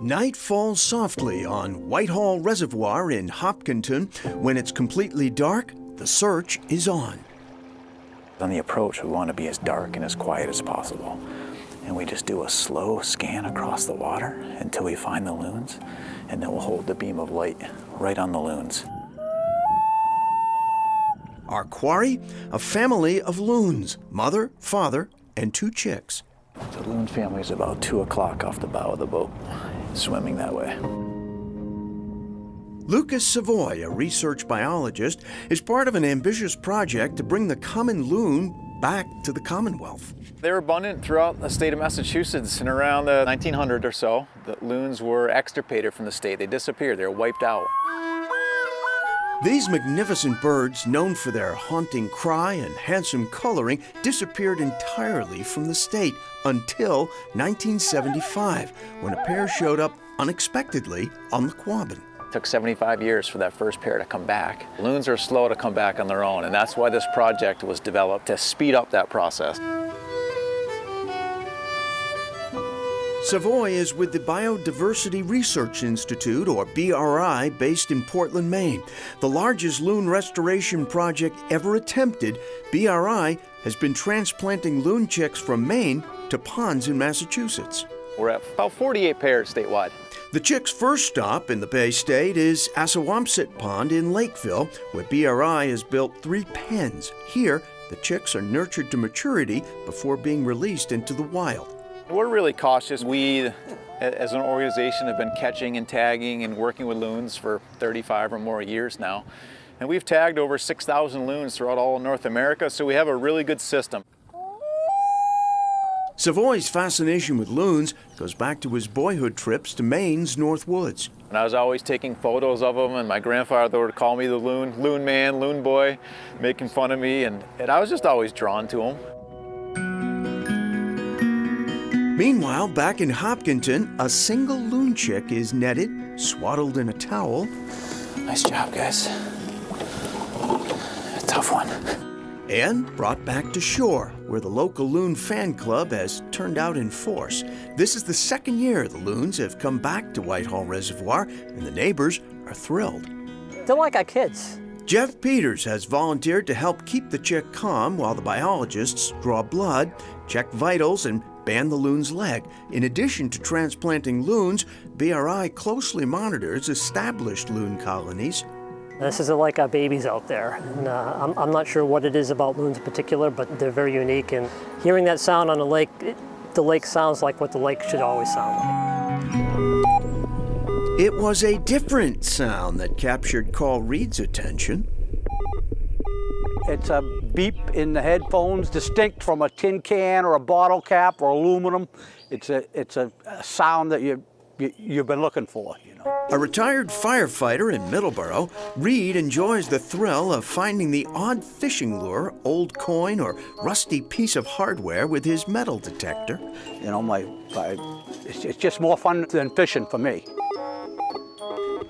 Night falls softly on Whitehall Reservoir in Hopkinton. When it's completely dark, the search is on. On the approach, we want to be as dark and as quiet as possible. And we just do a slow scan across the water until we find the loons, and then we'll hold the beam of light right on the loons. Our quarry, a family of loons, mother, father, and 2 chicks. The loon family is about 2 o'clock off the bow of the boat, swimming that way. Lucas Savoy, a research biologist, is part of an ambitious project to bring the common loon back to the Commonwealth. They were abundant throughout the state of Massachusetts, and around the 1900 or so, the loons were extirpated from the state. They disappeared, they were wiped out. These magnificent birds, known for their haunting cry and handsome coloring, disappeared entirely from the state until 1975, when a pair showed up unexpectedly on the Quabbin. It took 75 years for that first pair to come back. Loons are slow to come back on their own, and that's why this project was developed, to speed up that process. Savoy is with the Biodiversity Research Institute, or BRI, based in Portland, Maine. The largest loon restoration project ever attempted, BRI has been transplanting loon chicks from Maine to ponds in Massachusetts. We're at about 48 pairs statewide. The chicks' first stop in the Bay State is Assawamsett Pond in Lakeville, where BRI has built 3 pens. Here, the chicks are nurtured to maturity before being released into the wild. We're really cautious. We, as an organization, have been catching and tagging and working with loons for 35 or more years now. And we've tagged over 6,000 loons throughout all of North America, so we have a really good system. Savoy's fascination with loons goes back to his boyhood trips to Maine's North Woods. And I was always taking photos of them, and my grandfather would call me the loon man, loon boy, making fun of me, and I was just always drawn to them. Meanwhile, back in Hopkinton, a single loon chick is netted, swaddled in a towel. Nice job, guys. A tough one. And brought back to shore, where the local loon fan club has turned out in force. This is the 2nd year the loons have come back to Whitehall Reservoir, and the neighbors are thrilled. They're like our kids. Jeff Peters has volunteered to help keep the chick calm while the biologists draw blood, check vitals, and band the loon's leg. In addition to transplanting loons, BRI closely monitors established loon colonies. This is like our babies out there. And, I'm not sure what it is about loons in particular, but they're very unique. And hearing that sound on the lake sounds like what the lake should always sound like. It was a different sound that captured Carl Reed's attention. It's a beep in the headphones, distinct from a tin can or a bottle cap or aluminum. It's a sound that you've been looking for, you know. A retired firefighter in Middleborough, Reed enjoys the thrill of finding the odd fishing lure, old coin, or rusty piece of hardware with his metal detector. You know, it's just more fun than fishing for me.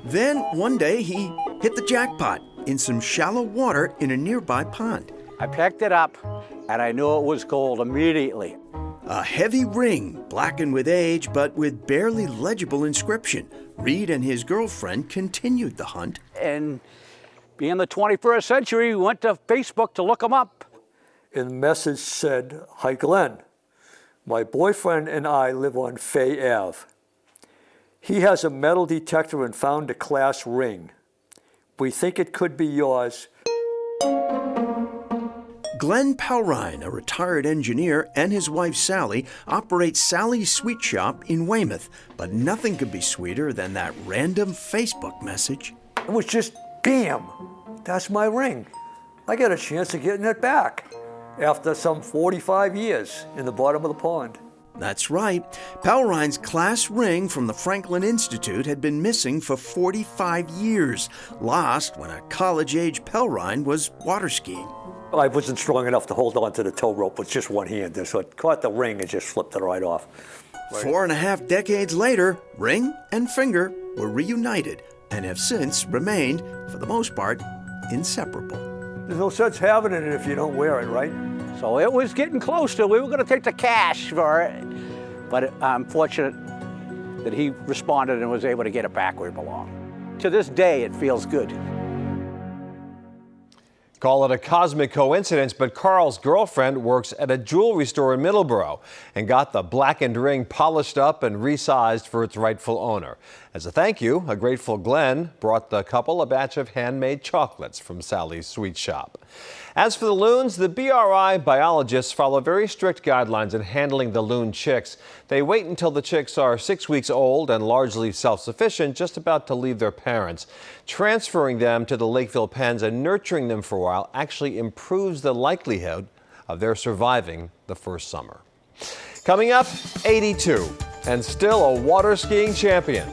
Then one day he hit the jackpot in some shallow water in a nearby pond. I picked it up and I knew it was gold immediately. A heavy ring, blackened with age, but with barely legible inscription. Reed and his girlfriend continued the hunt. And being the 21st century, we went to Facebook to look them up. And the message said, "Hi Glenn, my boyfriend and I live on Fay Ave. He has a metal detector and found a class ring. We think it could be yours." Glenn Pelrine, a retired engineer, and his wife Sally operate Sally's Sweet Shop in Weymouth. But nothing could be sweeter than that random Facebook message. It was just, bam, that's my ring. I got a chance of getting it back after some 45 years in the bottom of the pond. That's right. Pelrine's class ring from the Franklin Institute had been missing for 45 years, lost when a college-age Pelrine was water skiing. I wasn't strong enough to hold on to the tow rope with just one hand, so it caught the ring and just flipped it right off. 4.5 decades later, ring and finger were reunited and have since remained, for the most part, inseparable. There's no sense having it if you don't wear it, right? So it was getting close to, we were going to take the cash for it, but unfortunately, that he responded and was able to get it back where it belonged. To this day, it feels good. Call it a cosmic coincidence, but Carl's girlfriend works at a jewelry store in Middleborough and got the blackened ring polished up and resized for its rightful owner. As a thank you, a grateful Glenn brought the couple a batch of handmade chocolates from Sally's Sweet Shop. As for the loons, the BRI biologists follow very strict guidelines in handling the loon chicks. They wait until the chicks are 6 weeks old and largely self-sufficient, just about to leave their parents. Transferring them to the Lakeville pens and nurturing them for a while actually improves the likelihood of their surviving the first summer. Coming up, 82, and still a water skiing champion.